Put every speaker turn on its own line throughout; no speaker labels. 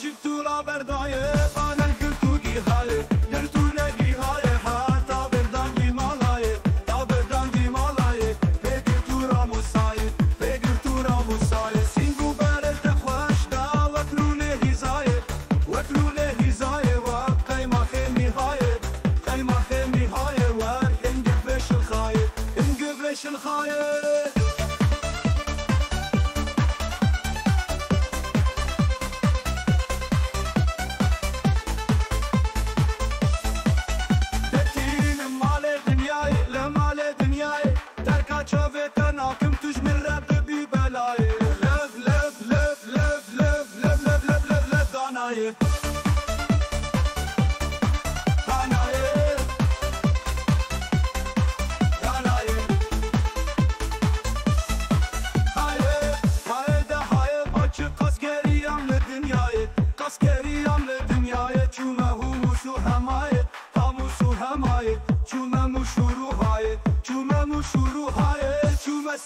جبتو لا بردايه انا قلتو جيهايه درتو نجيهايه حتى بردان مالايه تا بردان مالايه فكرتو راموسايه فكرتو راموسايه سينجو برد خوش دا وكلونه هزايه وكلونه هزايه وقيمه خيمي هايه قيمه خيمي هايه وانقبش الخايه انقبش الخايه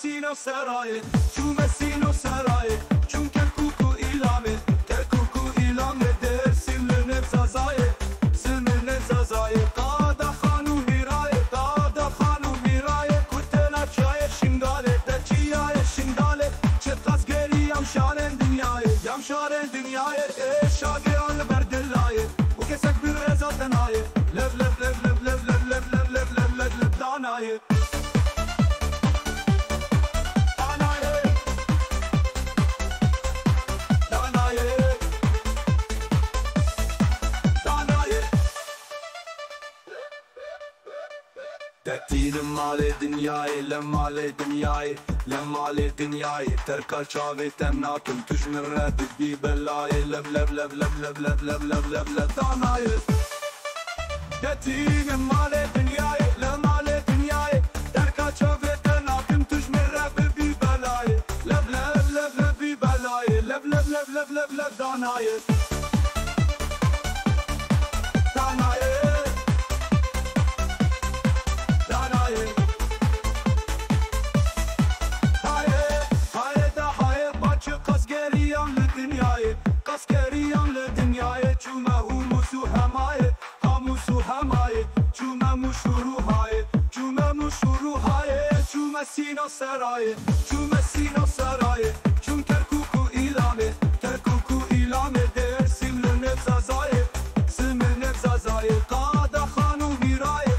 Sino saraye, çume sino saraye, çünkü kuku ilame, kuku ilame der simle zazaye, simle zazaye, kada khanu hiraye, kutela çaye şingale, deçiye şingale, çetas geri yamşaren dünyaya, şage al berdillaye, bu kesek bir rezaten aye, lev danaye. تأتين مالي دنياي لمالي دنياي لمالي دنياي تركا شافي تناكم تجمر رادك بي بلاي لب داناي تأتين مالي دنياي لمالي دنياي تركا شافي تناكم تجمر رادك بي بلاي لب بي بلاي لب داناي Askeriyan le dünyaya çuma humusu hamaye hamusu hamaye çuma muşuru haye çuma muşuru haye çuma sino saraye çünkü kuku ilame der simle nevzazaye kada khanu hiraye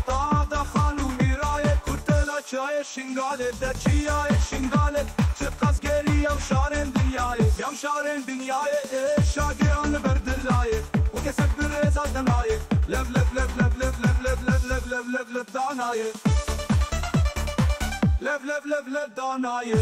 kurtela çaye şingale deçiye şingale çıkas geri yamşaren dünyaya şage al berdillaye bu kesek bir rezaten aye lev danaye lev danaye